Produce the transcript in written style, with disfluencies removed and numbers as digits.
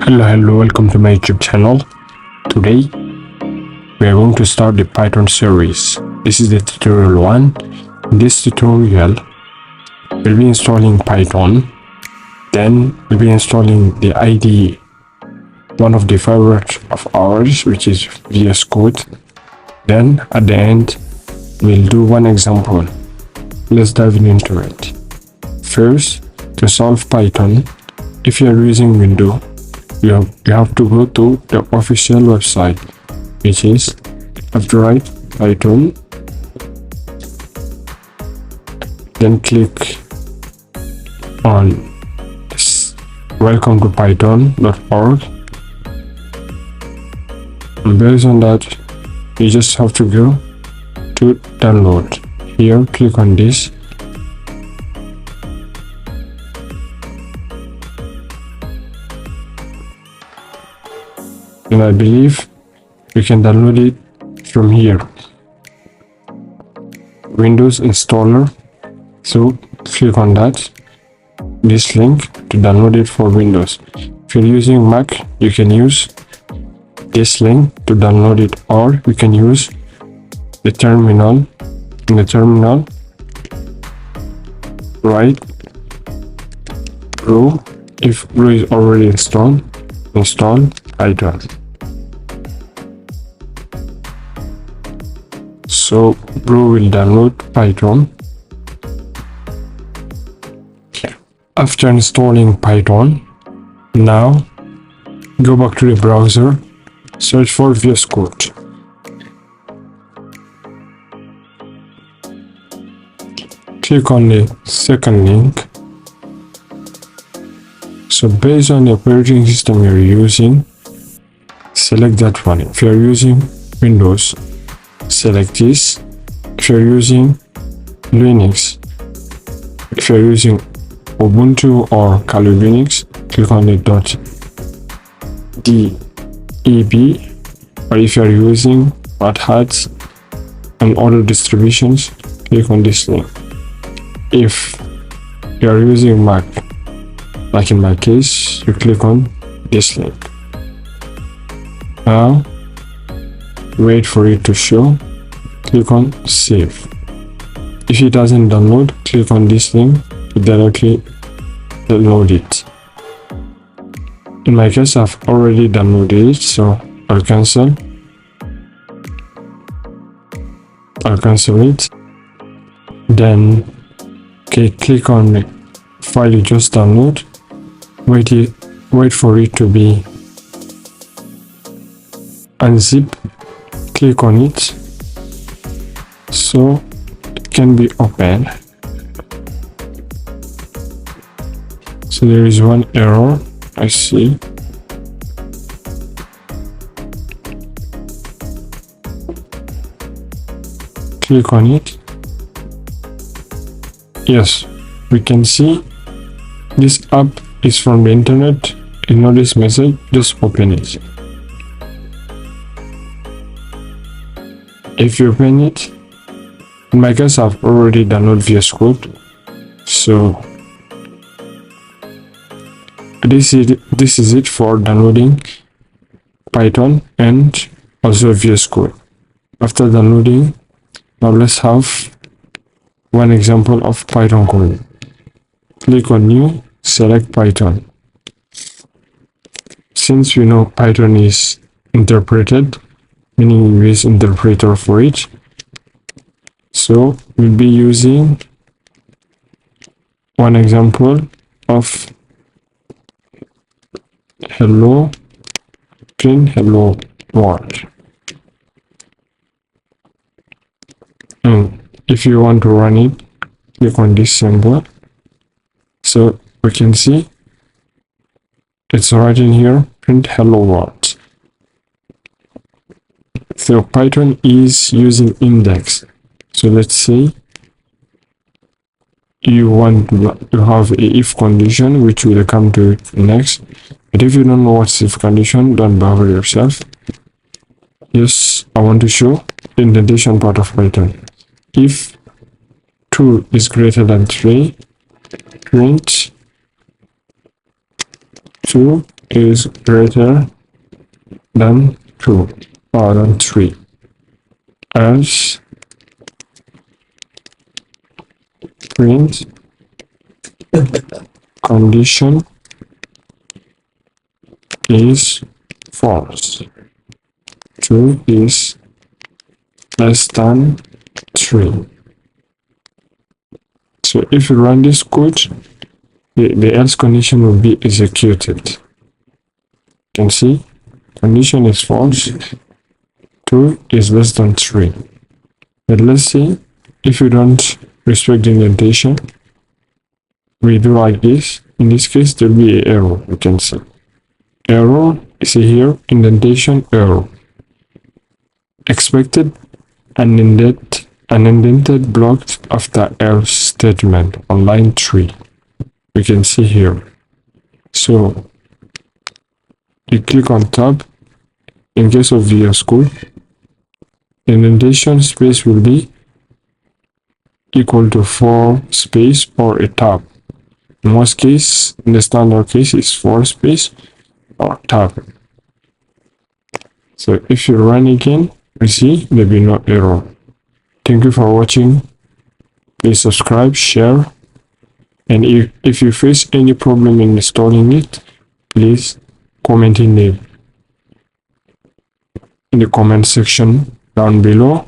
Hello, welcome to my YouTube channel. Today we are going to start the Python series. This is the tutorial 1. In this tutorial we'll be installing Python, then we'll be installing the IDE, one of the favorite of ours, which is VS Code. Then at the end we'll do one example. Let's dive into it. First, to solve Python, if you are using Windows, you have to go to the official website, which is after write Python, then click on welcome to python.org, and based on that you just have to go to download. Here click on this, and I believe we can download it from here, Windows installer. So click on that, this link to download it for Windows. If you're using Mac, you can use this link to download it, or you can use the terminal. In the terminal, write brew. If brew is already installed, install Python. So brew will download Python. After installing Python, now go back to the browser, search for VS Code. Click on the second link. So based on the operating system you're using, select that one. If you're using Windows, select this. If you're using Linux, if you're using Ubuntu or Kali Linux, click on the .deb, or if you're using Red Hat and other distributions, click on this link. If you're using Mac, like in my case, you click on this link. Now wait for it to show, click on save. If it doesn't download, click on this link to directly download it. In my case, I've already downloaded it, so I'll cancel it. Then click on the file you just download, wait for it to be unzip, click on it so it can be opened. So there is one error I see. Click on it. Yes, we can see this app is from the internet. Ignore this message, just open it. If you open it, in my case I've already downloaded VS Code, so this is it for downloading Python and also VS Code. After downloading, now let's have one example of Python code. Click on new, select Python. Since we know Python is interpreted, meaning we use interpreter for it, so we'll be using one example of hello world. And if you want to run it, click on this symbol. So we can see it's right in here, print hello world. So Python is using index. So let's say you want to have a if condition, which will come to it next. But if you don't know what's if condition, don't bother yourself. Yes, I want to show the indentation part of Python. If 2 is greater than 3, print 2 is greater than 2 or than 3, else print condition is false. 2 is less than 3. So if you run this code, the else condition will be executed. You can see condition is false, 2 is less than 3. But let's see, if you don't respect the indentation, we do like this. In this case, there will be an error. You can see error, see here, indentation error. Expected unindented block after else statement on line 3. We can see here. So you click on tab. In case of VS Code, the indentation space will be equal to 4 space or a tab. In most case, in the standard case, is 4 space or tab. So if you run again, you see there will be no error. Thank you for watching. Please subscribe, share, and if you face any problem in installing it, please comment in the comment section down below.